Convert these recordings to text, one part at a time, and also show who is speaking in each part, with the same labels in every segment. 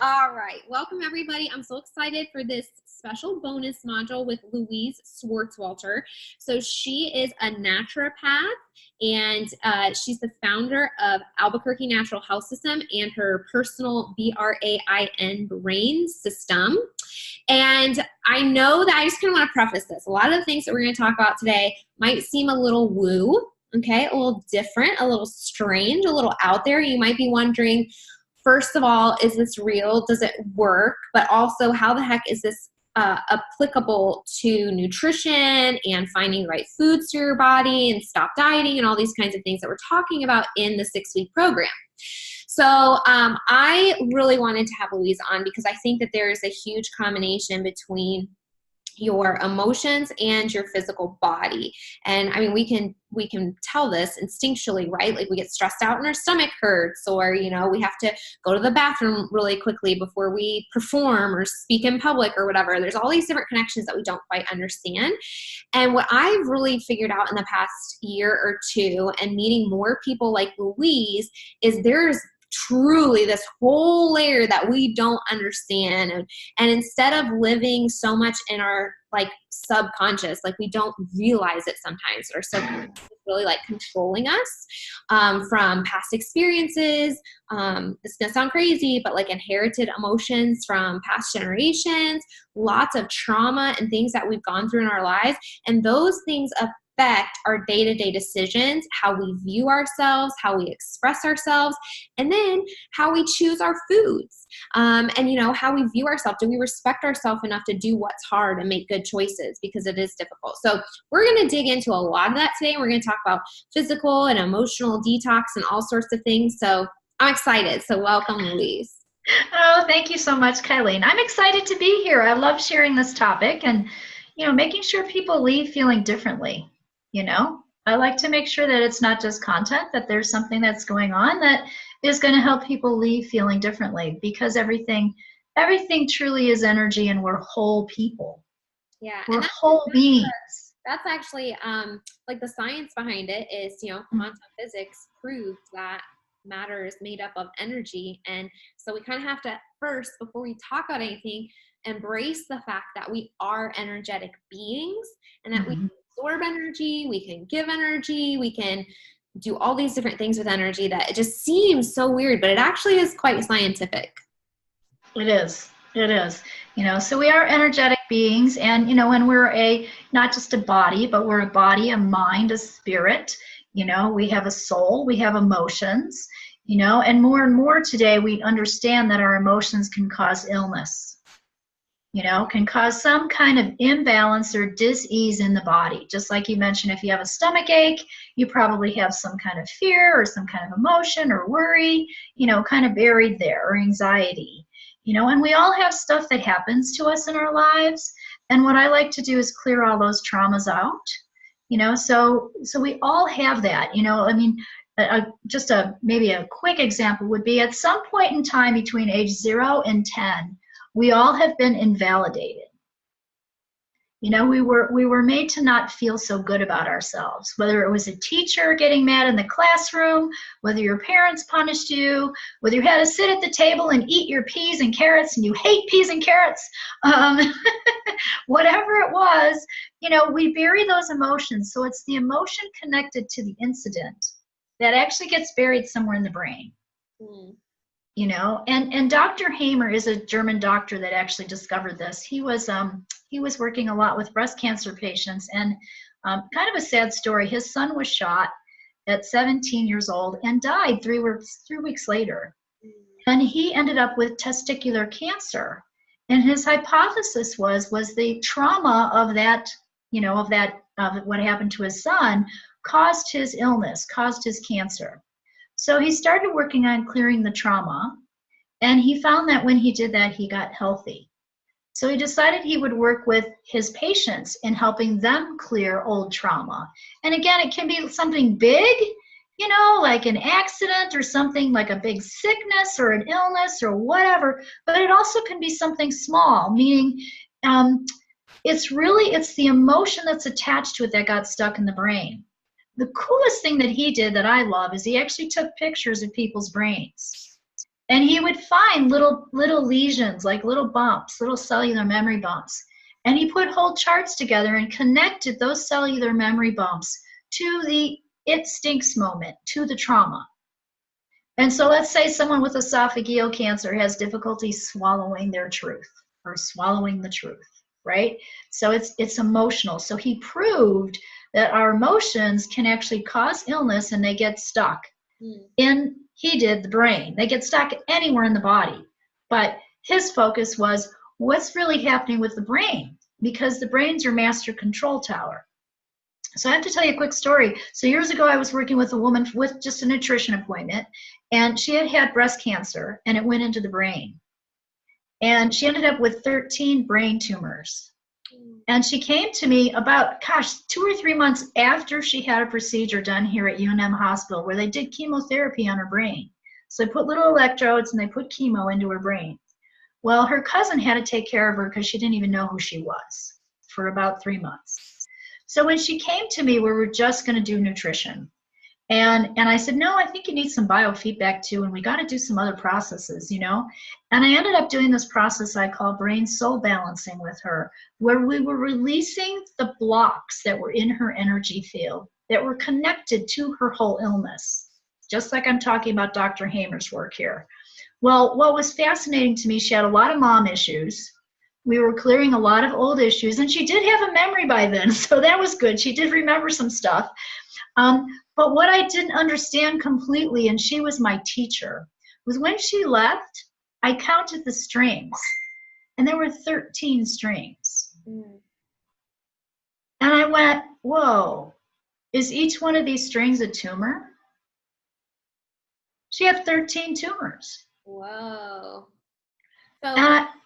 Speaker 1: All right. Welcome, everybody. I'm so excited for this special bonus module with Louise Swarswalter. So she is a naturopath, and she's the founder of Albuquerque Natural Health System and her personal BRAIN system. And I know that I just kind of want to preface this. A lot of the things that we're going to talk about today might seem a little woo, okay, a little different, a little strange, a little out there. You might be wondering, first of all, is this real? Does it work? But also, how the heck is this applicable to nutrition and finding the right foods for your body and stop dieting and all these kinds of things that we're talking about in the 6-week program? So I really wanted to have Louise on because I think that there is a huge combination between your emotions and your physical body. And I mean, we can tell this instinctually, right? Like we get stressed out and our stomach hurts, or, you know, we have to go to the bathroom really quickly before we perform or speak in public or whatever. There's all these different connections that we don't quite understand. And what I've really figured out in the past year or two and meeting more people like Louise is there's truly this whole layer that we don't understand. And instead of living so much in our like subconscious, like we don't realize it sometimes, or subconscious is really like controlling us from past experiences. It's gonna sound crazy, but like inherited emotions from past generations, lots of trauma and things that we've gone through in our lives. And those things affect our day-to-day decisions, how we view ourselves, how we express ourselves, and then how we choose our foods. And, you know, how we view ourselves. Do we respect ourselves enough to do what's hard and make good choices? Because it is difficult. So we're going to dig into a lot of that today. We're going to talk about physical and emotional detox and all sorts of things. So I'm excited. So welcome, Louise.
Speaker 2: Oh, thank you so much, Kylene. I'm excited to be here. I love sharing this topic and, you know, making sure people leave feeling differently. You know, I like to make sure that it's not just content, that there's something that's going on that is going to help people leave feeling differently, because everything truly is energy, and we're whole people.
Speaker 1: Yeah.
Speaker 2: We're whole beings.
Speaker 1: That's actually like the science behind it is, you know, quantum physics proves that matter is made up of energy. And so we kind of have to first, before we talk about anything, embrace the fact that we are energetic beings and that we absorb energy, we can give energy, we can do all these different things with energy that it just seems so weird, but it actually is quite scientific.
Speaker 2: It is. It is. You know, so we are energetic beings, and, you know, when we're not just a body, but we're a body, a mind, a spirit, you know, we have a soul, we have emotions, you know, and more today we understand that our emotions can cause illness. You know, can cause some kind of imbalance or dis-ease in the body. Just like you mentioned, if you have a stomach ache, you probably have some kind of fear or some kind of emotion or worry, you know, kind of buried there, or anxiety. You know, and we all have stuff that happens to us in our lives. And what I like to do is clear all those traumas out. You know, so we all have that. You know, I mean, maybe a quick example would be at some point in time between age 0 and 10, we all have been invalidated. You know, we were made to not feel so good about ourselves, whether it was a teacher getting mad in the classroom, whether your parents punished you, whether you had to sit at the table and eat your peas and carrots and you hate peas and carrots, whatever it was, you know, we bury those emotions. So it's the emotion connected to the incident that actually gets buried somewhere in the brain. You know, and Dr. Hamer is a German doctor that actually discovered this. He was working a lot with breast cancer patients, and kind of a sad story. His son was shot at 17 years old and died 3 weeks later. And he ended up with testicular cancer. And his hypothesis was the trauma of that, you know, of what happened to his son caused his illness, caused his cancer. So he started working on clearing the trauma, and he found that when he did that, he got healthy. So he decided he would work with his patients in helping them clear old trauma. And again, it can be something big, you know, like an accident or something like a big sickness or an illness or whatever, but it also can be something small, meaning it's the emotion that's attached to it that got stuck in the brain. The coolest thing that he did that I love is he actually took pictures of people's brains. And he would find little lesions, like little bumps, little cellular memory bumps. And he put whole charts together and connected those cellular memory bumps to the it stinks moment, to the trauma. And so let's say someone with esophageal cancer has difficulty swallowing their truth or swallowing the truth, right? So it's emotional. So he proved that our emotions can actually cause illness, and they get stuck in, he did, the brain. They get stuck anywhere in the body. But his focus was what's really happening with the brain, because the brain's your master control tower. So I have to tell you a quick story. So years ago, I was working with a woman with just a nutrition appointment, and she had had breast cancer, and it went into the brain. And she ended up with 13 brain tumors. And she came to me about, 2 or 3 months after she had a procedure done here at UNM Hospital where they did chemotherapy on her brain. So they put little electrodes and they put chemo into her brain. Well, her cousin had to take care of her because she didn't even know who she was for about 3 months. So when she came to me, we were just going to do nutrition. And I said, no, I think you need some biofeedback too, and we got to do some other processes, you know. And I ended up doing this process I call brain soul balancing with her, where we were releasing the blocks that were in her energy field that were connected to her whole illness, just like I'm talking about Dr. Hamer's work here. Well, what was fascinating to me, she had a lot of mom issues. We were clearing a lot of old issues, and she did have a memory by then, so that was good. She did remember some stuff. But what I didn't understand completely, and she was my teacher, was when she left, I counted the strings, and there were 13 strings. And I went, whoa, is each one of these strings a tumor? She had 13 tumors.
Speaker 1: Whoa. So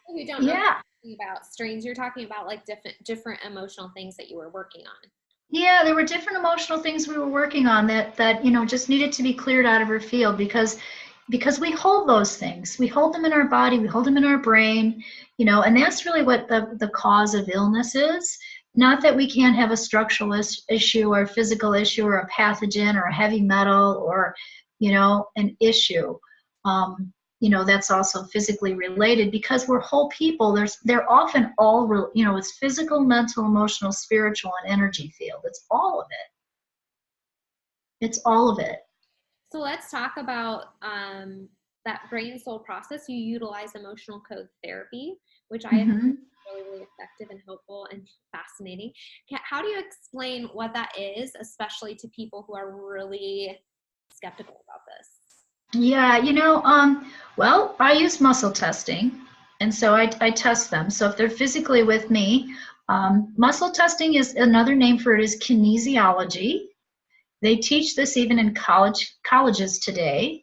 Speaker 1: who don't know about strings, you're talking about like different emotional things that you were working on.
Speaker 2: Yeah, there were different emotional things we were working on that you know, just needed to be cleared out of her field, because we hold those things. We hold them in our body, we hold them in our brain, you know, and that's really what the cause of illness is. Not that we can't have a structural issue or a physical issue or a pathogen or a heavy metal or, you know, an issue. You know, that's also physically related, because we're whole people. They're often all, you know, it's physical, mental, emotional, spiritual, and energy field. It's all of it. It's all of it.
Speaker 1: So let's talk about that brain soul process. You utilize emotional code therapy, which I have found really effective and helpful and fascinating. How do you explain what that is, especially to people who are really skeptical about this?
Speaker 2: Yeah, you know, well, I use muscle testing, and so I test them. So if they're physically with me, muscle testing is another name for it is kinesiology. They teach this even in colleges today,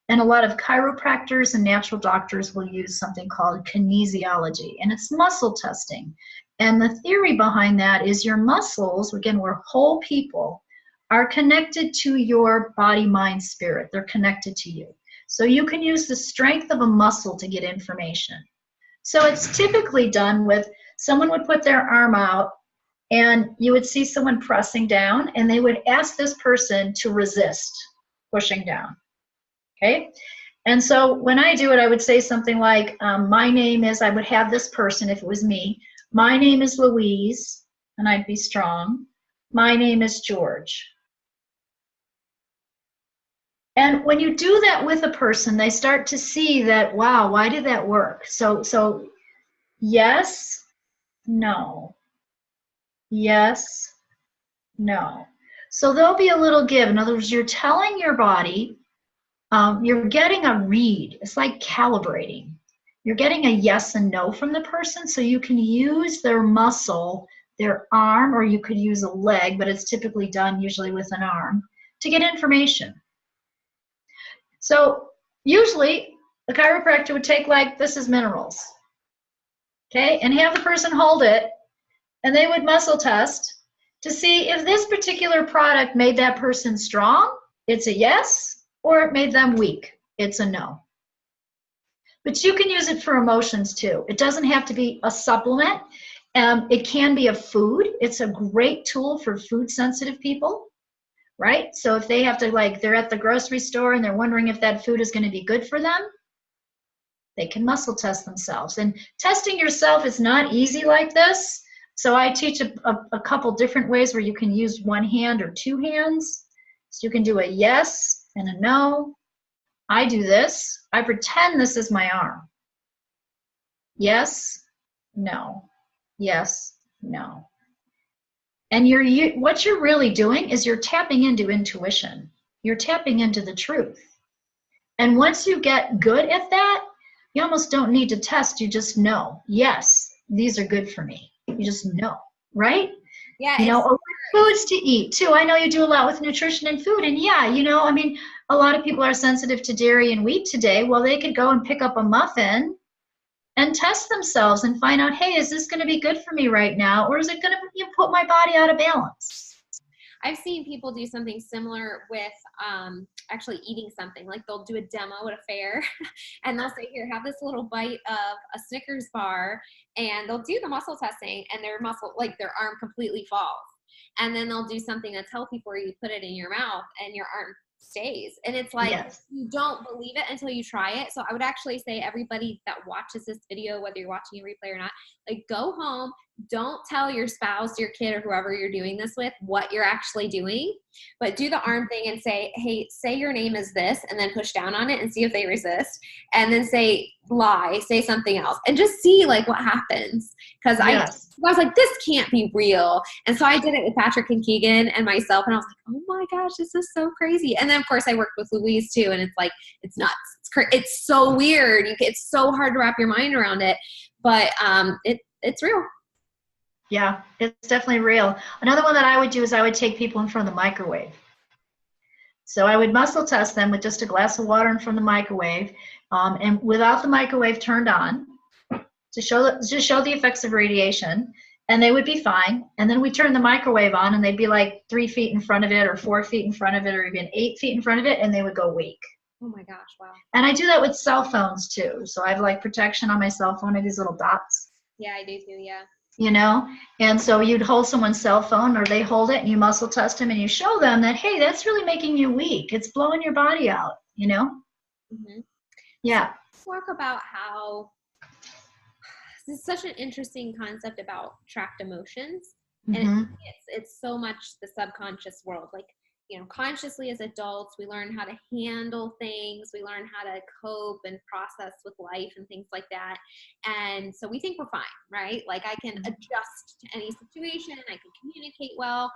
Speaker 2: and a lot of chiropractors and natural doctors will use something called kinesiology, and it's muscle testing. And the theory behind that is your muscles, again, we're whole people, are connected to your body, mind, spirit. They're connected to you. So you can use the strength of a muscle to get information. So it's typically done with someone would put their arm out, and you would see someone pressing down, and they would ask this person to resist pushing down. Okay? And so when I do it, I would say something like, my name is, I would have this person, if it was me, my name is Louise, and I'd be strong. My name is George. And when you do that with a person, they start to see that, wow, why did that work? So yes, no, yes, no. So there'll be a little give. In other words, you're telling your body, you're getting a read. It's like calibrating. You're getting a yes and no from the person, so you can use their muscle, their arm, or you could use a leg, but it's typically done usually with an arm, to get information. So usually the chiropractor would take, like, this is minerals, okay, and have the person hold it, and they would muscle test to see if this particular product made that person strong, it's a yes, or it made them weak, it's a no. But you can use it for emotions too. It doesn't have to be a supplement. It can be a food. It's a great tool for food sensitive people. Right? So if they have to, like, they're at the grocery store and they're wondering if that food is going to be good for them, They can muscle test themselves. And testing yourself is not easy like this. So I teach a couple different ways where you can use one hand or two hands. So you can do a yes and a no. I do this. I pretend this is my arm. Yes, no. Yes, no. And what you're really doing is you're tapping into intuition. You're tapping into the truth. And once you get good at that, you almost don't need to test. You just know, yes, these are good for me. You just know, right?
Speaker 1: Yeah.
Speaker 2: You know, what foods to eat too. I know you do a lot with nutrition and food. And yeah, you know, I mean, a lot of people are sensitive to dairy and wheat today. Well, they could go and pick up a muffin and test themselves and find out, hey, is this going to be good for me right now? Or is it going to put my body out of balance?
Speaker 1: I've seen people do something similar with actually eating something. Like they'll do a demo at a fair and they'll say, here, have this little bite of a Snickers bar, and they'll do the muscle testing and their muscle, like their arm completely falls. And then they'll do something that's healthy for you, put it in your mouth, and your arm stays. And it's like,
Speaker 2: yes.
Speaker 1: You don't believe it until you try it. So I would actually say everybody that watches this video, whether you're watching a replay or not, like go home, don't tell your spouse, your kid, or whoever you're doing this with what you're actually doing, but do the arm thing and say, hey, say your name is this, and then push down on it and see if they resist. And then say something else, and just see like what happens. Because
Speaker 2: yes.
Speaker 1: I was like, this can't be real. And so I did it with Patrick and Keegan and myself, and I was like, oh my gosh, this is so crazy. And then of course I worked with Louise too, and it's like, it's nuts. It's so weird. It's so hard to wrap your mind around it, but it's real.
Speaker 2: Yeah, it's definitely real. Another one that I would do is I would take people in front of the microwave. So I would muscle test them with just a glass of water in front of the microwave, and without the microwave turned on, to show the effects of radiation, and they would be fine. And then we turn the microwave on, and they'd be like 3 feet in front of it, or 4 feet in front of it, or even 8 feet in front of it, and they would go weak.
Speaker 1: Oh my gosh, wow.
Speaker 2: And I do that with cell phones too. So I have like protection on my cell phone of these little dots.
Speaker 1: Yeah, I do too, yeah.
Speaker 2: You know, and so you'd hold someone's cell phone, or they hold it, and you muscle test them, and you show them that, hey, that's really making you weak. It's blowing your body out, you know?
Speaker 1: Mm-hmm.
Speaker 2: Yeah.
Speaker 1: So talk about how this is such an interesting concept about trapped emotions.
Speaker 2: Mm-hmm.
Speaker 1: And it's so much the subconscious world. Like, you know, consciously as adults, we learn how to handle things. We learn how to cope and process with life and things like that. And so we think we're fine, right? Like I can adjust to any situation. I can communicate well.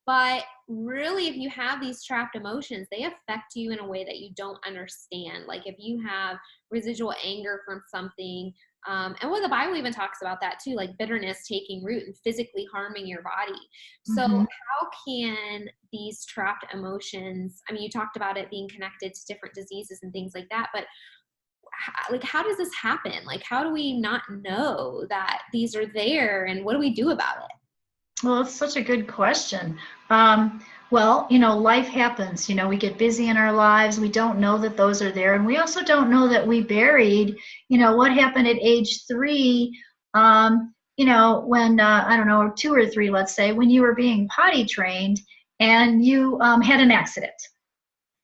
Speaker 1: But really, if you have these trapped emotions, they affect you in a way that you don't understand. Like if you have residual anger from something, and what the Bible even talks about that too, like bitterness taking root and physically harming your body. So how can these trapped emotions, I mean, you talked about it being connected to different diseases and things like that, but like, how does this happen? Like, how do we not know that these are there, and what do we do about it?
Speaker 2: Well, it's such a good question. Well, you know, life happens. You know, we get busy in our lives. We don't know that those are there. And we also don't know that we buried, you know, what happened at age 3, you know, when, I don't know, 2 or 3, let's say, when you were being potty trained and you had an accident,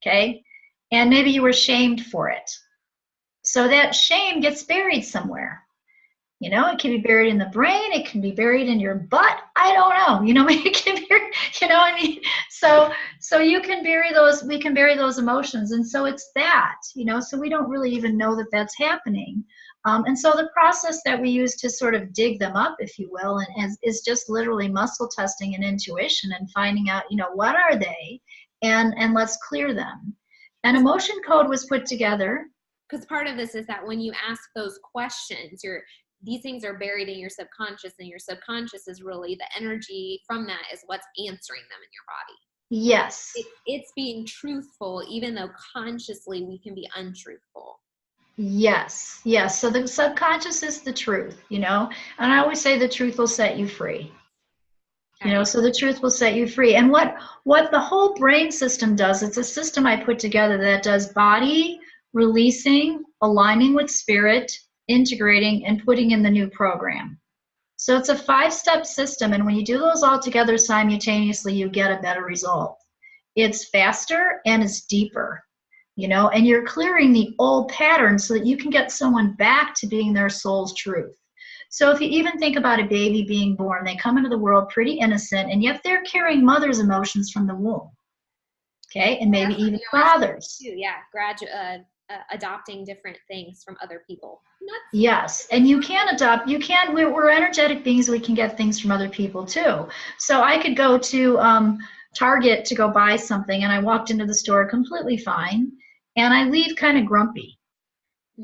Speaker 2: okay? And maybe you were shamed for it. So that shame gets buried somewhere. You know, it can be buried in the brain. It can be buried in your butt. I don't know. You know, it can be, you know what I mean? So you can bury those, we can bury those emotions. And so it's that, you know, so we don't really even know that that's happening. And so the process that we use to sort of dig them up, if you will, and is just literally muscle testing and intuition and finding out, you know, what are they, and let's clear them. An emotion code was put together.
Speaker 1: Because part of this is that when you ask those questions, these things are buried in your subconscious, and your subconscious is really the energy from that is what's answering them in your body.
Speaker 2: Yes.
Speaker 1: It's being truthful, even though consciously we can be untruthful.
Speaker 2: Yes. Yes. So the subconscious is the truth, you know, and I always say the truth will set you free. You know, so the truth will set you free. And what the whole brain system does, it's a system I put together that does body, releasing, aligning with spirit, integrating, and putting in the new program. So it's a 5-step system, and when you do those all together simultaneously, you get a better result. It's faster and it's deeper. you know, and you're clearing the old patterns so that you can get someone back to being their soul's truth. So if you even think about a baby being born, they come into the world pretty innocent, and yet they're carrying mother's emotions from the womb. Okay, and maybe even fathers.
Speaker 1: Yeah, adopting different things from other people. Nuts.
Speaker 2: Yes, and you can adopt, we're energetic beings, we can get things from other people too. So I could go to Target to go buy something, and I walked into the store completely fine, and I leave kind of grumpy.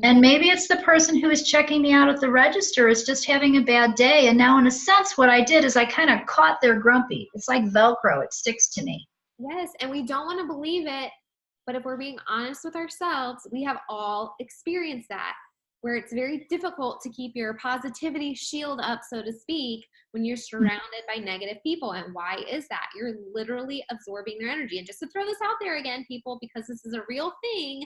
Speaker 2: And maybe it's the person who is checking me out at the register is just having a bad day, and now in a sense what I did is I kind of caught their grumpy. It's like Velcro, it sticks to me.
Speaker 1: Yes, and we don't want to believe it, but if we're being honest with ourselves, we have all experienced that, where it's very difficult to keep your positivity shield up, so to speak, when you're surrounded by negative people. And why is that? You're literally absorbing their energy. And just to throw this out there again, people, because this is a real thing,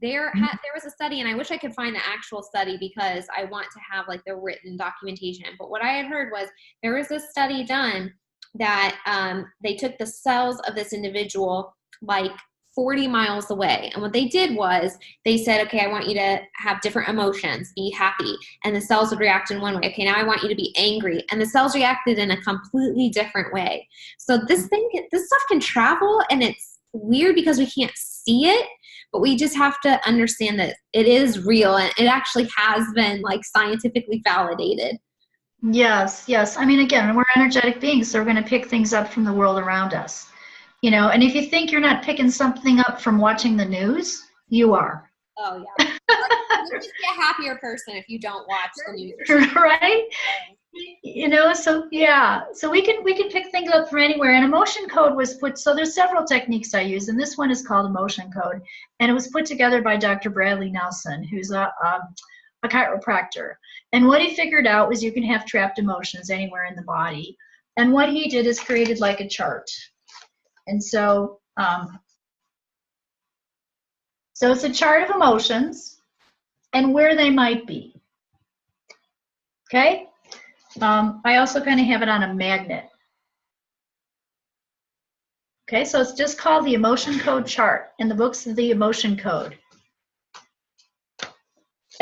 Speaker 1: there was a study, and I wish I could find the actual study because I want to have like the written documentation. But what I had heard was there was a study done that they took the cells of this individual like 40 miles away. And what they did was they said, okay, I want you to have different emotions, be happy. And the cells would react in one way. Okay, now I want you to be angry. And the cells reacted in a completely different way. So this stuff can travel, and it's weird because we can't see it, but we just have to understand that it is real, and it actually has been like scientifically validated.
Speaker 2: Yes, yes. I mean, again, we're energetic beings, so we're going to pick things up from the world around us. You know, and if you think you're not picking something up from watching the news, you are.
Speaker 1: Oh, yeah. You'll just be a happier person if you don't watch the news.
Speaker 2: Right? You know, so yeah. So we can pick things up from anywhere. And emotion code was put, so there's several techniques I use, and this one is called emotion code. And it was put together by Dr. Bradley Nelson, who's a chiropractor. And what he figured out was you can have trapped emotions anywhere in the body. And what he did is created like a chart. And so, so it's a chart of emotions and where they might be. Okay? I also kind of have it on a magnet. Okay, so it's just called the emotion code chart in the books of the emotion code.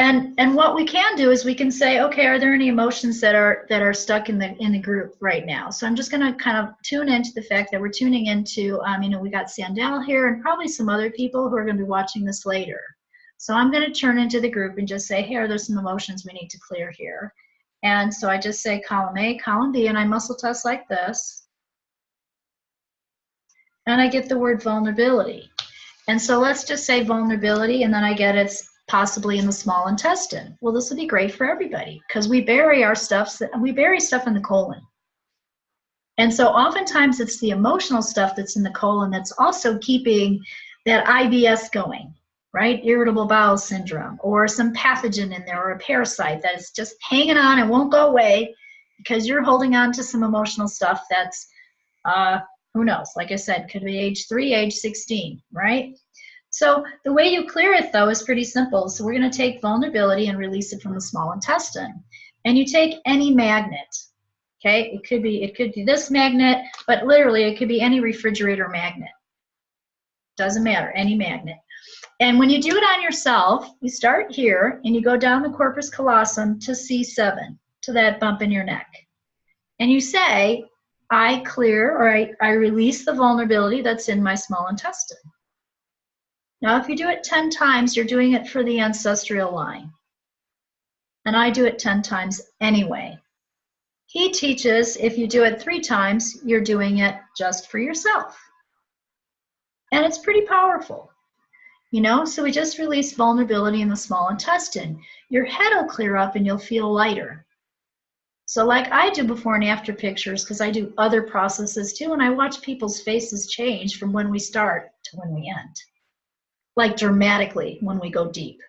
Speaker 2: And what we can do is we can say, okay, are there any emotions that are stuck in the group right now? So I'm just going to kind of tune into the fact that we're tuning into, you know, we got Sandell here and probably some other people who are going to be watching this later. So I'm going to turn into the group and just say, hey, are there some emotions we need to clear here? And so I just say column A, column B, and I muscle test like this. And I get the word vulnerability. And so let's just say vulnerability, and then I get it's possibly in the small intestine. Well, this would be great for everybody because we bury stuff in the colon. And so oftentimes it's the emotional stuff that's in the colon that's also keeping that IBS going, right? Irritable bowel syndrome, or some pathogen in there, or a parasite that is just hanging on and won't go away because you're holding on to some emotional stuff that's, who knows, like I said, could be age 3, age 16, right? So the way you clear it, though, is pretty simple. So we're going to take vulnerability and release it from the small intestine. And you take any magnet, okay? It could be this magnet, but literally it could be any refrigerator magnet. Doesn't matter, any magnet. And when you do it on yourself, you start here and you go down the corpus callosum to C7, to that bump in your neck. And you say, I clear, or I release the vulnerability that's in my small intestine. Now, if you do it 10 times, you're doing it for the ancestral line. And I do it 10 times anyway. He teaches if you do it 3 times, you're doing it just for yourself. And it's pretty powerful. You know, so we just release vulnerability in the small intestine. Your head will clear up and you'll feel lighter. So like I do before and after pictures, because I do other processes too, and I watch people's faces change from when we start to when we end. Like dramatically when we go deep,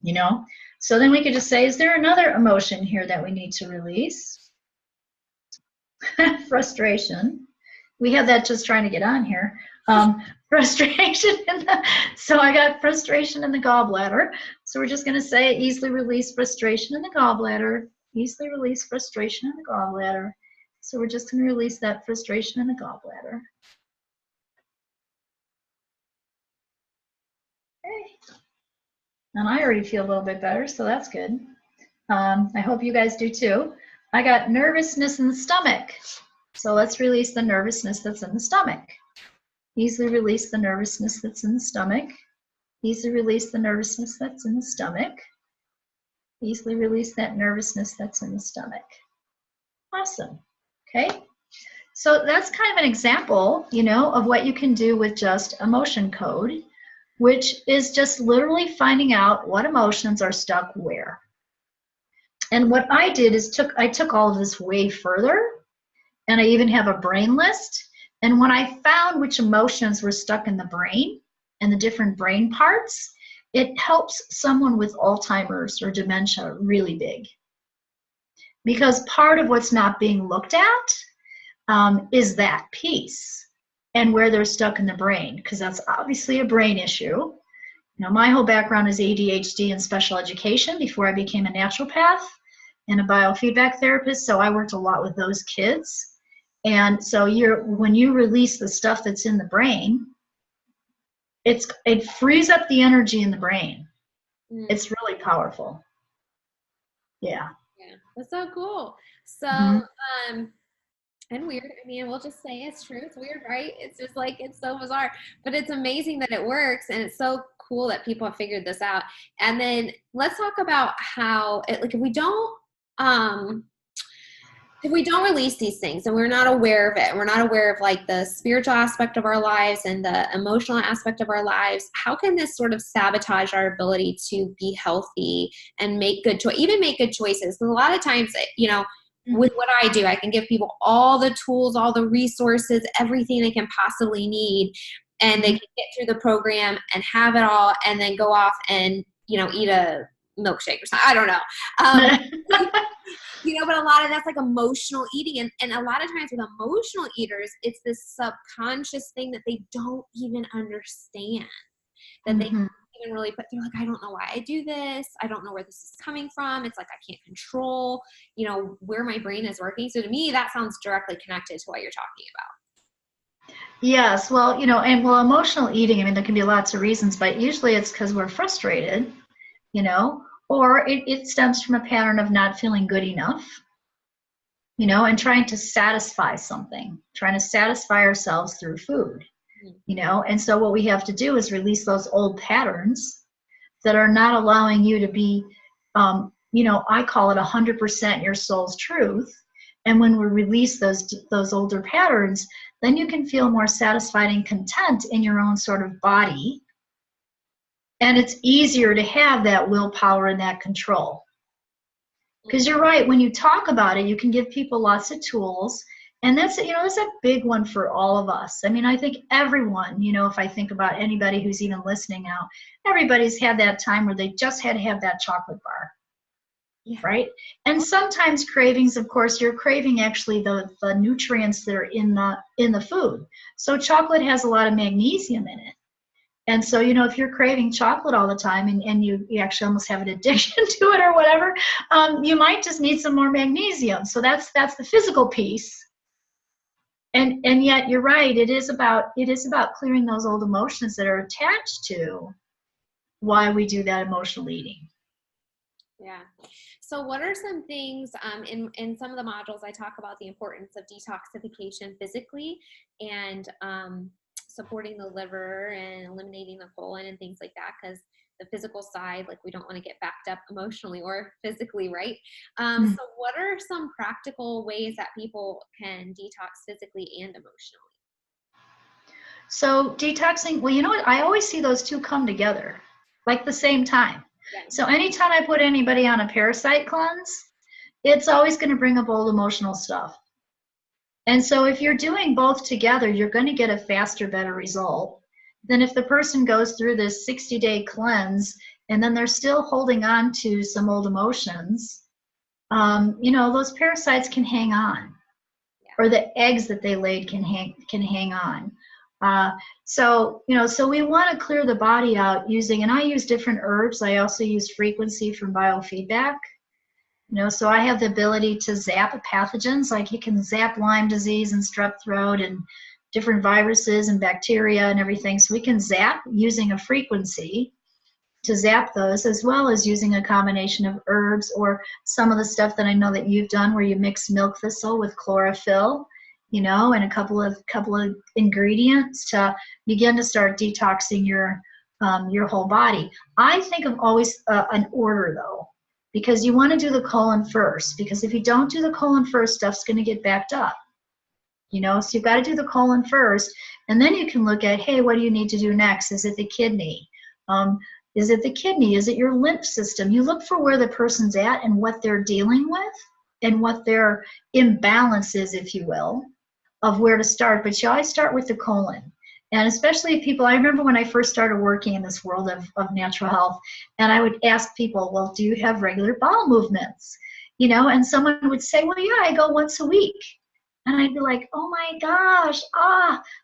Speaker 2: you know? So then we could just say, is there another emotion here that we need to release? Frustration. We have that just trying to get on here. Frustration. So I got frustration in the gallbladder. So we're just going to say easily release frustration in the gallbladder. Easily release frustration in the gallbladder. So we're just going to release that frustration in the gallbladder. And I already feel a little bit better, so that's good. I hope you guys do too. I got nervousness in the stomach. So let's release the nervousness that's in the stomach. Easily release the nervousness that's in the stomach. Easily release the nervousness that's in the stomach. Easily release that nervousness that's in the stomach. Awesome. Okay. So that's kind of an example, you know, of what you can do with just emotion code, which is just literally finding out what emotions are stuck where. And what I did is I took all of this way further, and I even have a brain list. And when I found which emotions were stuck in the brain and the different brain parts, it helps someone with Alzheimer's or dementia really big. Because part of what's not being looked at is that piece and where they're stuck in the brain, because that's obviously a brain issue. You know, my whole background is ADHD and special education before I became a naturopath and a biofeedback therapist, so I worked a lot with those kids. And so when you release the stuff that's in the brain, it frees up the energy in the brain. It's really powerful. Yeah.
Speaker 1: Yeah, that's so cool. So, and weird. I mean, we'll just say it's true. It's weird, right? It's just like, it's so bizarre, but it's amazing that it works, and it's so cool that people have figured this out. And then let's talk about how like if we don't release these things and we're not aware of it, and we're not aware of like the spiritual aspect of our lives and the emotional aspect of our lives, how can this sort of sabotage our ability to be healthy and make good even make good choices? And a lot of times, you know, with what I do, I can give people all the tools, all the resources, everything they can possibly need, and they can get through the program and have it all, and then go off and, you know, eat a milkshake or something. I don't know. You know, but a lot of that's like emotional eating. And a lot of times with emotional eaters, it's this subconscious thing that they don't even understand, that they don't even really put through. Like, I don't know why I do this. I don't know where this is coming from. It's like I can't control, you know, where my brain is working. So to me, that sounds directly connected to what you're talking about.
Speaker 2: Yes. Well, you know, emotional eating, I mean, there can be lots of reasons, but usually it's because we're frustrated, you know, or it stems from a pattern of not feeling good enough, you know, and trying to satisfy something, trying to satisfy ourselves through food, you know. And so what we have to do is release those old patterns that are not allowing you to be, you know, I call it 100% your soul's truth. And when we release those older patterns, then you can feel more satisfied and content in your own sort of body. And it's easier to have that willpower and that control. Because you're right, when you talk about it, you can give people lots of tools. And that's, you know, that's a big one for all of us. I mean, I think everyone, you know, if I think about anybody who's even listening now, everybody's had that time where they just had to have that chocolate bar. Yeah. Right? And sometimes cravings, of course, you're craving actually the nutrients that are in the food. So chocolate has a lot of magnesium in it. And so, you know, if you're craving chocolate all the time and you actually almost have an addiction to it or whatever, you might just need some more magnesium. So that's the physical piece. And yet you're right, it is about clearing those old emotions that are attached to why we do that emotional eating.
Speaker 1: Yeah. So what are some things, in some of the modules, I talk about the importance of detoxification physically and supporting the liver and eliminating the colon and things like that, because the physical side, like, we don't want to get backed up emotionally or physically, right? So what are some practical ways that people can detox physically and emotionally?
Speaker 2: So detoxing, well, you know what? I always see those two come together, like the same time. Yeah. So anytime I put anybody on a parasite cleanse, it's always going to bring up old emotional stuff. And so if you're doing both together, you're going to get a faster, better result than if the person goes through this 60-day cleanse and then they're still holding on to some old emotions. You know, those parasites can hang on, or the eggs that they laid can hang on. So, you know, so we want to clear the body out using, and I use different herbs. I also use frequency from biofeedback. You know, so I have the ability to zap pathogens, like you can zap Lyme disease and strep throat and different viruses and bacteria and everything. So we can zap using a frequency. to zap those, as well as using a combination of herbs or some of the stuff that I know that you've done where you mix milk thistle with chlorophyll, and a couple of ingredients to begin to start detoxing your whole body. I think of always an order though, because you want to do the colon first, because if you don't do the colon first, stuff's going to get backed up. So you've got to do the colon first, and then you can look at, hey, what do you need to do next? Is it the kidney? Is it the kidney? Is it your lymph system? You look for where the person's at and what they're dealing with and what their imbalance is, if you will, of where to start. But you always start with the colon. And especially people, I remember when I first started working in this world of natural health, and I would ask people, well, do you have regular bowel movements? And someone would say, well, yeah, I go once a week. And I'd be like, oh my gosh,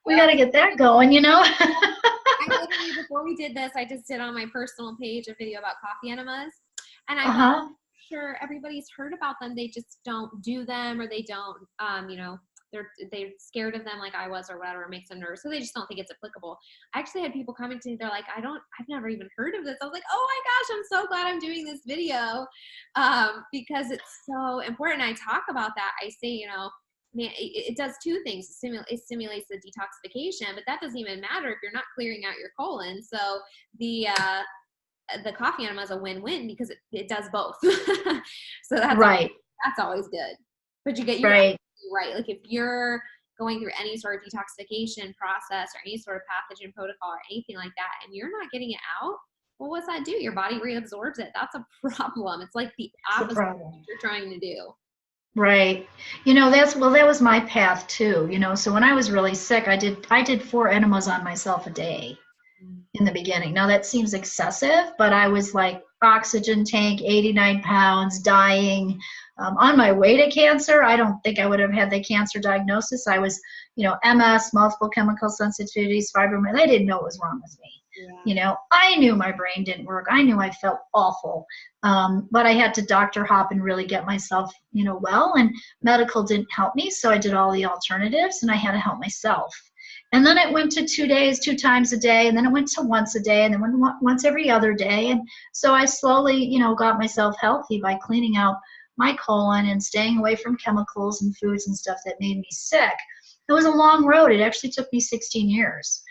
Speaker 2: we got to get that going,
Speaker 1: I literally, before we did this, I just did on my personal page a video about coffee enemas. And I'm sure everybody's heard about them. They just don't do them, or they don't, they're scared of them like I was, or whatever, makes them nervous. So they just don't think it's applicable. I actually had people coming to me, they're like, I've never even heard of this. I was like, oh my gosh, I'm so glad I'm doing this video, because it's so important. I talk about that. I say, it does two things. It stimulates the detoxification, but that doesn't even matter if you're not clearing out your colon. So the coffee enema is a win-win because it does both. So that's
Speaker 2: right.
Speaker 1: That's always good. But you get your
Speaker 2: right.
Speaker 1: Like if you're going through any sort of detoxification process or any sort of pathogen protocol or anything like that, and you're not getting it out, well, what's that do? Your body reabsorbs it. That's a problem. It's like the opposite of what you're trying to do.
Speaker 2: Right. That was my path too, so when I was really sick, I did 4 enemas on myself a day in the beginning. Now that seems excessive, but I was like oxygen tank, 89 pounds, dying, on my way to cancer. I don't think I would have had the cancer diagnosis. I was, MS, multiple chemical sensitivities, fibromyalgia. They didn't know what was wrong with me. Yeah. I knew my brain didn't work. I knew I felt awful. But I had to doctor hop and really get myself, well, and medical didn't help me. So I did all the alternatives and I had to help myself. And then it went to 2 days, 2 times a day. And then it went to once a day, and then once every other day. And so I slowly, got myself healthy by cleaning out my colon and staying away from chemicals and foods and stuff that made me sick. It was a long road. It actually took me 16 years.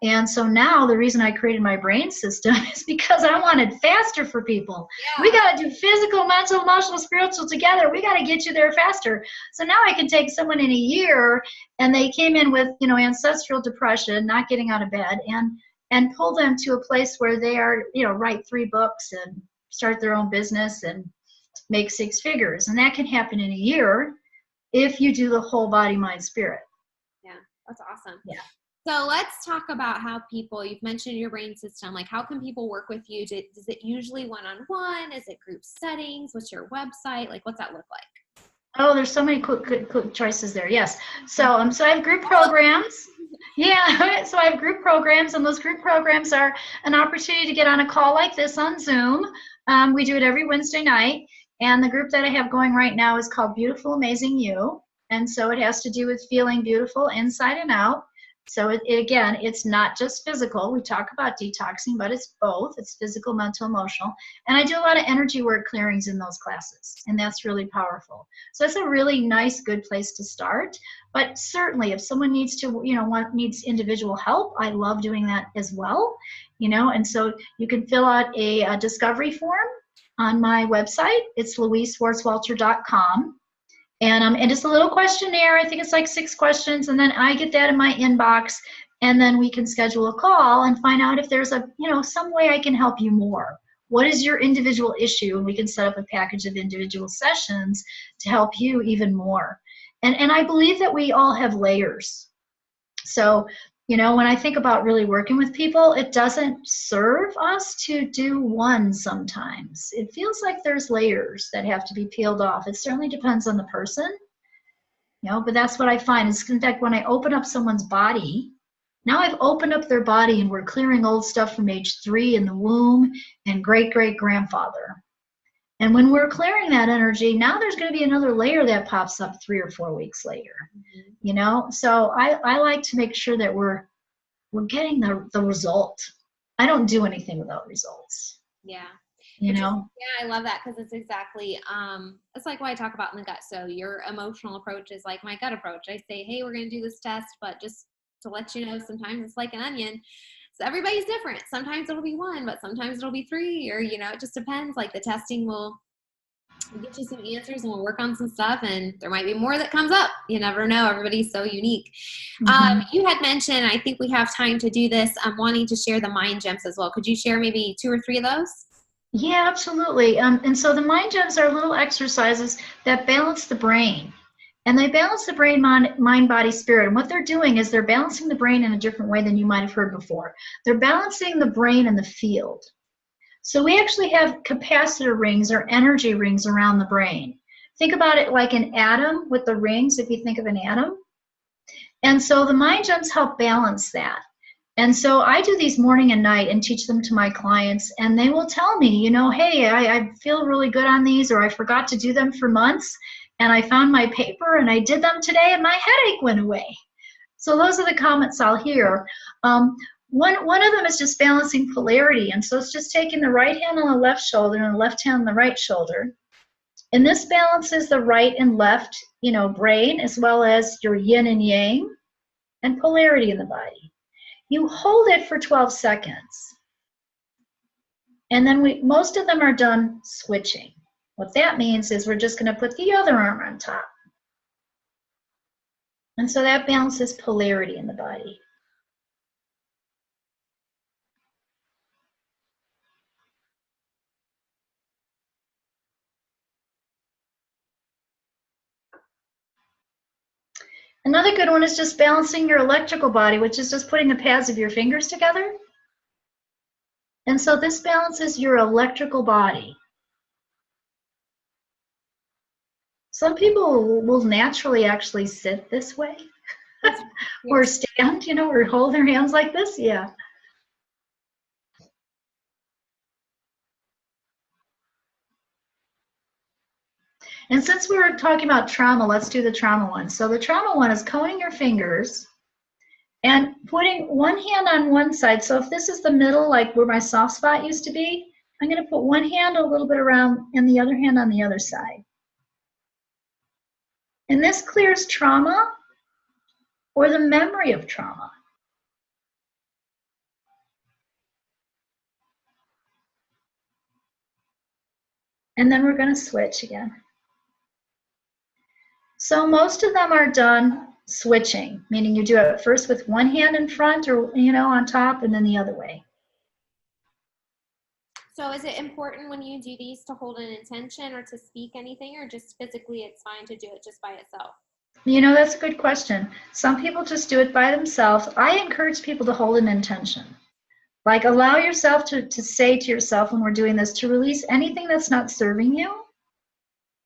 Speaker 2: And so now the reason I created my brain system is because I wanted faster for people. Yeah. We got to do physical, mental, emotional, spiritual together. We got to get you there faster. So now I can take someone in a year and they came in with, ancestral depression, not getting out of bed, and pull them to a place where they are, write 3 books and start their own business and make 6 figures. And that can happen in a year if you do the whole body, mind, spirit.
Speaker 1: Yeah, that's awesome.
Speaker 2: Yeah.
Speaker 1: So let's talk about how people, you've mentioned your brain system, like how can people work with you? Does it usually one-on-one? Is it group settings? What's your website? Like, what's that look like?
Speaker 2: Oh, there's so many quick choices there. Yes. So I have group programs. Yeah. So I have group programs, and those group programs are an opportunity to get on a call like this on Zoom. We do it every Wednesday night. And the group that I have going right now is called Beautiful Amazing You. And so it has to do with feeling beautiful inside and out. So again, it's not just physical. We talk about detoxing, but it's both. It's physical, mental, emotional. And I do a lot of energy work clearings in those classes, and that's really powerful. So it's a really nice, good place to start. But certainly if someone needs to, needs individual help, I love doing that as well. And so you can fill out a discovery form on my website. It's louiseswarswalter.com. And just a little questionnaire. I think it's like 6 questions, and then I get that in my inbox, and then we can schedule a call and find out if there's some way I can help you more. What is your individual issue? And we can set up a package of individual sessions to help you even more. And I believe that we all have layers. So, when I think about really working with people, it doesn't serve us to do one sometimes. It feels like there's layers that have to be peeled off. It certainly depends on the person, but that's what I find. Is in fact, when I open up someone's body, now I've opened up their body and we're clearing old stuff from age 3 in the womb and great-great-grandfather. And when we're clearing that energy, now there's going to be another layer that pops up 3 or 4 weeks later. So I like to make sure that we're getting the result. I don't do anything without results.
Speaker 1: Yeah.
Speaker 2: You know?
Speaker 1: Yeah, I love that because it's exactly, it's like what I talk about in the gut. So your emotional approach is like my gut approach. I say, hey, we're going to do this test, but just to let you know, sometimes it's like an onion. So everybody's different. Sometimes it'll be one, but sometimes it'll be three, or, you know, it just depends. Like the testing will get you some answers and we'll work on some stuff, and there might be more that comes up. You never know. Everybody's so unique. You had mentioned, I think we have time to do this, I'm wanting to share the mind gems as well. Could you share maybe 2 or 3 of those?
Speaker 2: Yeah, absolutely. And so the mind gems are little exercises that balance the brain. And they balance the brain, mind, body, spirit. And what they're doing is they're balancing the brain in a different way than you might have heard before. They're balancing the brain and the field. So we actually have capacitor rings or energy rings around the brain. Think about it like an atom with the rings, if you think of an atom. And so the mind gems help balance that. And so I do these morning and night and teach them to my clients, and they will tell me, you know, hey, I feel really good on these, or I forgot to do them for months, and I found my paper and I did them today and my headache went away. So those are the comments I'll hear. One of them is just balancing polarity, and so it's just taking the right hand on the left shoulder and the left hand on the right shoulder. And this balances the right and left, you know, brain, as well as your yin and yang and polarity in the body. You hold it for 12 seconds. And then most of them are done switching. What that means is we're just going to put the other arm on top. And so that balances polarity in the body. Another good one is just balancing your electrical body, which is just putting the pads of your fingers together. And so this balances your electrical body. Some people will naturally actually sit this way or stand, you know, or hold their hands like this. Yeah. And since we were talking about trauma, let's do the trauma one. So the trauma one is coning your fingers and putting one hand on one side. So if this is the middle, like where my soft spot used to be, I'm going to put one hand a little bit around and the other hand on the other side. And this clears trauma or the memory of trauma. And then we're going to switch again. So most of them are done switching, meaning you do it first with one hand in front or, you know, on top, and then the other way.
Speaker 1: So is it important when you do these to hold an intention or to speak anything, or just physically it's fine to do it just by itself?
Speaker 2: You know, that's a good question. Some people just do it by themselves. I encourage people to hold an intention. Like allow yourself to say to yourself when we're doing this, to release anything that's not serving you.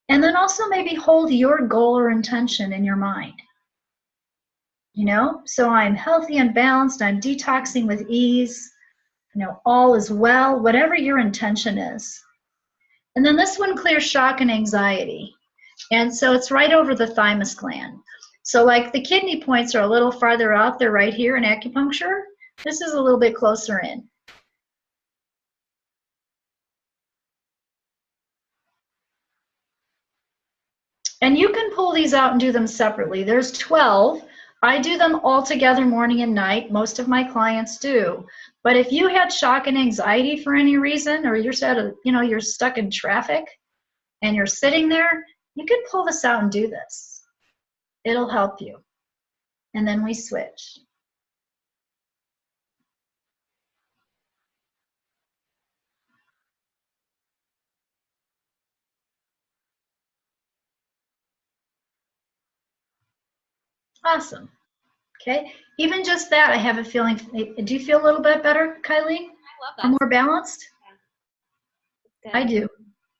Speaker 2: And then also maybe hold your goal or intention in your mind. You know, so I'm healthy and balanced, I'm detoxing with ease, you know, all is well, whatever your intention is. And then this one clears shock and anxiety. And so it's right over the thymus gland. So like the kidney points are a little farther out, they're right here in acupuncture. This is a little bit closer in. And you can pull these out and do them separately. There's 12. I do them all together morning and night. Most of my clients do. But if you had shock and anxiety for any reason, or you're stuck in traffic and you're sitting there, you can pull this out and do this. It'll help you. And then we switch. Awesome. Okay. Even just that, I have a feeling. Do you feel a little bit better, Kylie?
Speaker 1: I love that.
Speaker 2: Or more balanced?
Speaker 1: Yeah.
Speaker 2: I do.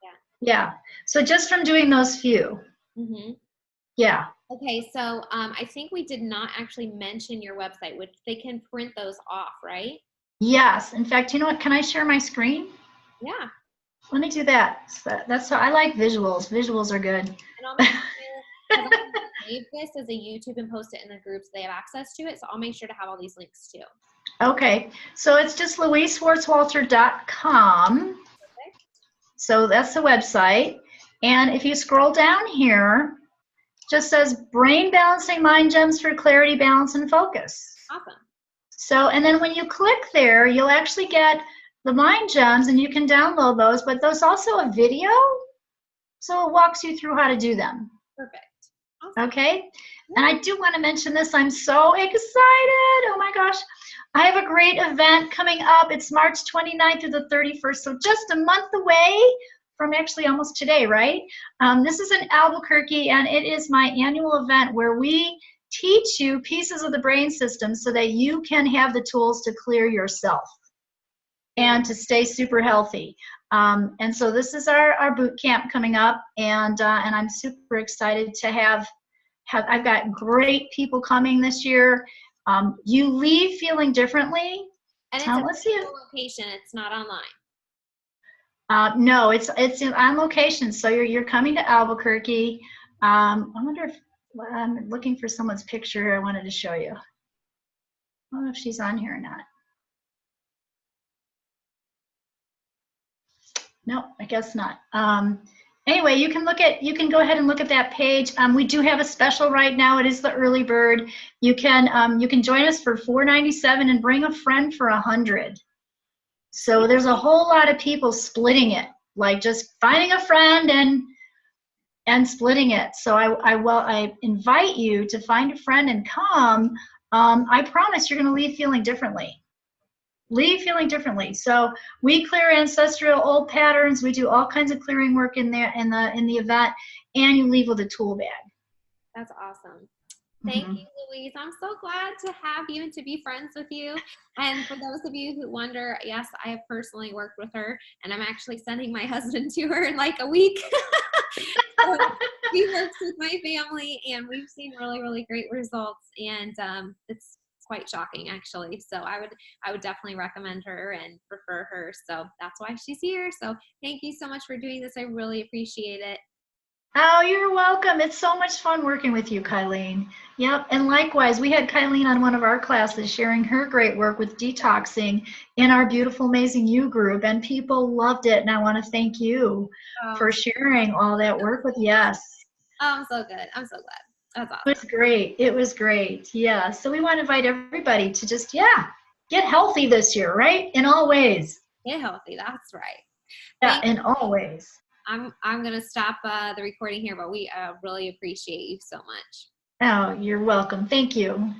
Speaker 1: Yeah.
Speaker 2: Yeah. So just from doing those few.
Speaker 1: Mm-hmm.
Speaker 2: Yeah.
Speaker 1: Okay, so I think we did not actually mention your website, which they can print those off, right?
Speaker 2: Yes. In fact, you know what? Can I share my screen?
Speaker 1: Yeah.
Speaker 2: Let me do that. That's how I like visuals. Visuals are good.
Speaker 1: And I'll make sure, because I'm going to save this as a YouTube and post it in the groups so they have access to it. So I'll make sure to have all these links too.
Speaker 2: Okay, so it's just louiseswarswalter.com. So that's the website. And if you scroll down here, just says brain balancing mind gems for clarity, balance, and focus.
Speaker 1: Awesome.
Speaker 2: So, and then when you click there, you'll actually get the mind gems and you can download those, but there's also a video. So it walks you through how to do them.
Speaker 1: Perfect. Awesome.
Speaker 2: Okay. And I do want to mention this. I'm so excited. Oh my gosh. I have a great event coming up. It's March 29th through the 31st. So just a month away from actually almost today, right? This is in Albuquerque, and it is my annual event where we teach you pieces of the brain system so that you can have the tools to clear yourself and to stay super healthy. And so this is our boot camp coming up, and I'm super excited to have I've got great people coming this year. You leave feeling differently.
Speaker 1: And it's a physical location. It's not online.
Speaker 2: No, it's on location. So you're coming to Albuquerque. I wonder if I'm looking for someone's picture here. I wanted to show you. I don't know if she's on here or not. No, I guess not. Anyway, you can go ahead and look at that page. We do have a special right now. It is the early bird. You can join us for $4.97 and bring a friend for $100. So there's a whole lot of people splitting it, like just finding a friend and splitting it. So I invite you to find a friend and come. I promise you're going to leave feeling differently. Leave feeling differently. So we clear ancestral old patterns. We do all kinds of clearing work in there in the event, and you leave with a tool bag.
Speaker 1: That's awesome. Thank you, Louise. I'm so glad to have you and to be friends with you. And for those of you who wonder, yes, I have personally worked with her, and I'm actually sending my husband to her in like a week. So he works with my family, and we've seen really, really great results. And it's quite shocking, actually. So I would definitely recommend her and refer her. So that's why she's here. So thank you so much for doing this. I really appreciate it.
Speaker 2: Oh, you're welcome. It's so much fun working with you, Kylene. Yep, and likewise, we had Kylene on one of our classes sharing her great work with detoxing in our beautiful, amazing You group, and people loved it, and I want to thank you for sharing all that work with us.
Speaker 1: Oh, I'm so good. I'm so glad. That's awesome.
Speaker 2: It was great. It was great. Yeah, so we want to invite everybody to just, get healthy this year, right? In all ways.
Speaker 1: Get healthy. That's right.
Speaker 2: Yeah, in all ways.
Speaker 1: I'm going to stop the recording here, but we really appreciate you so much.
Speaker 2: Oh, you're welcome. Thank you.